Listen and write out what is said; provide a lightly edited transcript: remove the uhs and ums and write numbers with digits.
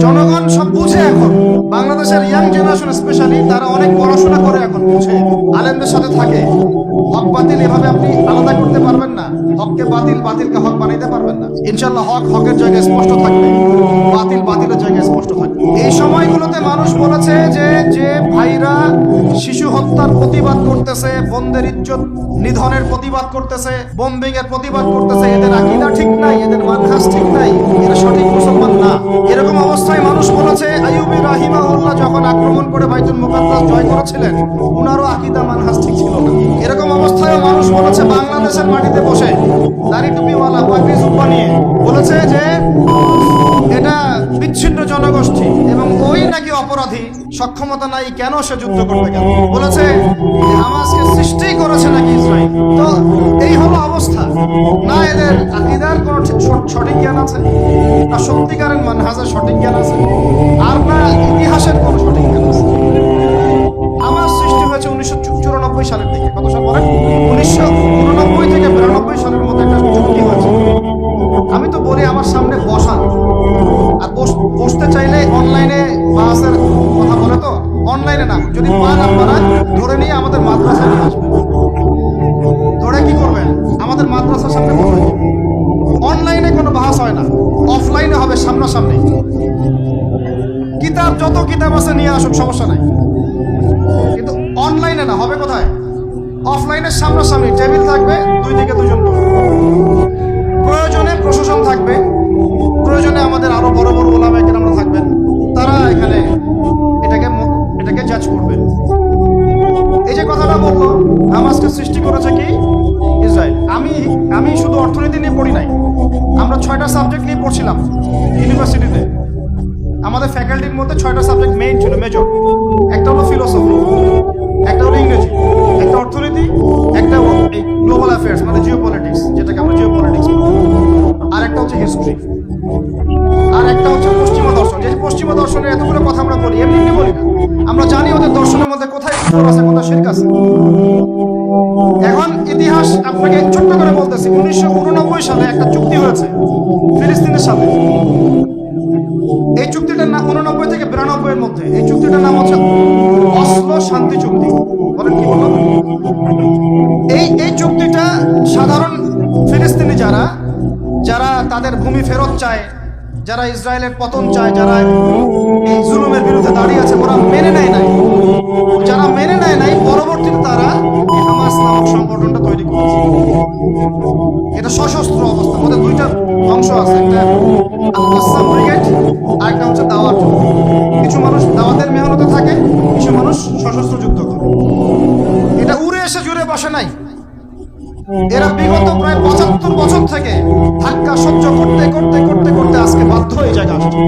জনগণ সব বুঝে এখন। বাংলাদেশের ইয়াং জেনারেশন স্পেশালি তারা অনেক পড়াশোনা করে এখন, বুঝে, আলেমদের সাথে থাকে। হক বাতিল এভাবে আপনি আলাদা করতে পারবেন না। হককে বাতিল, বাতিলকে হক বানাইতে পারবেন না। ইনশাল্লাহ হক হকের জায়গায় স্পষ্ট থাকবে, বাতিল বাতিলের জায়গায় স্পষ্ট থাকবে। এই সময়গুলোতে মানুষ বলেছে যে যে ভাইরা শিশু হত্যার প্রতিবাদ করতেছে, বোনদের ইজ্জত নিধনের প্রতিবাদ করতেছে, বোম্বিং এর প্রতিবাদ করতেছে, এদের আকীদা ঠিক নাই, এদের মানহাজ ঠিক নাই, এরা সঠিক মুসলমান না। এরকম অবস্থায় মানুষ বলেছে আইয়ুবী রাহিমাহুল্লাহ যখন আক্রমণ করে বাইতুল মুকাদ্দাস জয় করেছিলেন, উনারও আকীদা মানহাজ ঠিক ছিল না। এরকম অবস্থায় মানুষ বলেছে বাংলাদেশের মাটিতে বসে দাড়ি টুপিওয়ালা পাগড়ি জুব্বা নিয়ে বলেছে যে এটা বিচ্ছিন্ন জনগোষ্ঠী এবং ওই নাকি অপরাধী, সক্ষমতা নাই, কেন সে যুদ্ধ করতে গেল। বলেছে হামাসকে সৃষ্টি করেছে নাকি ইসরায়েল। তো এই হলো অবস্থা। না এদের আকীদার কোনো সঠিক জ্ঞান আছে, না সত্যিকারের মানহাজের সঠিক জ্ঞান আছে, আর না ইতিহাসের কোনো সঠিক জ্ঞান আছে। হামাস সৃষ্টি হয়েছে 1994 সালের দিকে। কত সাল বলেন? 1989 থেকে 92 সালের মধ্যে একটা চুক্তি হয়েছে। আমি তো বলি আমার সামনে বসান, আর বসতে চাইলে অনলাইনে বাসের কথা বলে, তো অনলাইনে না, যদি পান আপনারা ধরে নিয়ে আমাদের মাদ্রাসায় নিয়ে আসবেন। ধরে কি করবেন? আমাদের মাদ্রাসার সামনে বসে। অনলাইনে কোনো বাহাস হয় না, অফলাইনে হবে সামনাসামনি। কিতাব যত কিতাব আছে নিয়ে আসুক, সমস্যা নাই, কিন্তু অনলাইনে না। হবে কোথায়? অফলাইনের সামনাসামনি, টেবিল থাকবে, দুই দিকে দুজন। প্রয়োজনে প্রশাসন থাকবে, প্রয়োজনে আমাদের আরো বড় বড় ওলামায়ে কেরামরা থাকবেন, তারা এখানে এটাকে জাজ করবেন। এই যে কথাটা বললো হামাসকে সৃষ্টি করেছে কি ইসরায়েল। আমি শুধু অর্থনীতি নিয়ে পড়ি নাই, আমরা 6টা সাবজেক্ট নিয়ে পড়ছিলাম ইউনিভার্সিটিতে। আমাদের ফ্যাকাল্টির মধ্যে 6টা সাবজেক্ট মেইন ছিল, মেজর। একটা হলো ফিলোসফি, একটা হলো ইংরেজি, একটা অর্থনীতি, একটা গ্লোবাল অ্যাফেয়ার্স মানে জিওপলিটিক্স, যেটাকে আমরা জিওপলিটিক্স বলি, আর একটা হচ্ছে হিস্ট্রি, আর একটা হচ্ছে পশ্চিমা দর্শন। যে পশ্চিমা দর্শনের এতগুলো কথা আমরা বলি, এমনি বলি না, আমরা জানি ওদের দর্শনের মধ্যে কোথায় কুফর আছে, কোথায় শিরক আছে। এখন ইতিহাস আপনাকে ছোট্ট করে বলতেছি, 1989 সালে একটা চুক্তি হয়েছে ফিলিস্তিনের সাথে। এই চুক্তিটার নাম 89 থেকে 92 এর মধ্যে, এই চুক্তিটার নাম হচ্ছে অসলো শান্তি চুক্তি। বলেন কি বললাম? এই চুক্তিটা সাধারণ ফিলিস্তিনি যারা তাদের ভূমি ফেরত চায়, যারা ইসরায়েলের পতন চায়, যারা এই জুলুমের বিরুদ্ধে দাঁড়িয়ে আছে, ওরা মেনে নেয় নাই। যারা মেনে নেয় নাই, পরবর্তীতে তারা হামাস নামক সংগঠনটা তৈরি করেছে। এটা সশস্ত্র অবস্থা, ওদের দুইটা অংশ আছে, একটা আল-কাসাম ব্রিগেড, আর একটা হচ্ছে দাওয়াত। কিছু মানুষ দাওয়াতের মেহনতে থাকে, কিছু মানুষ সশস্ত্র যুদ্ধ করে। এটা উড়ে এসে জুড়ে বসে নাই। এরা বিগত প্রায় 75 বছর থেকে ধাক্কা সহ্য করতে করতে করতে করতে আজকে বাধ্য হয়ে জায়গা আসছে।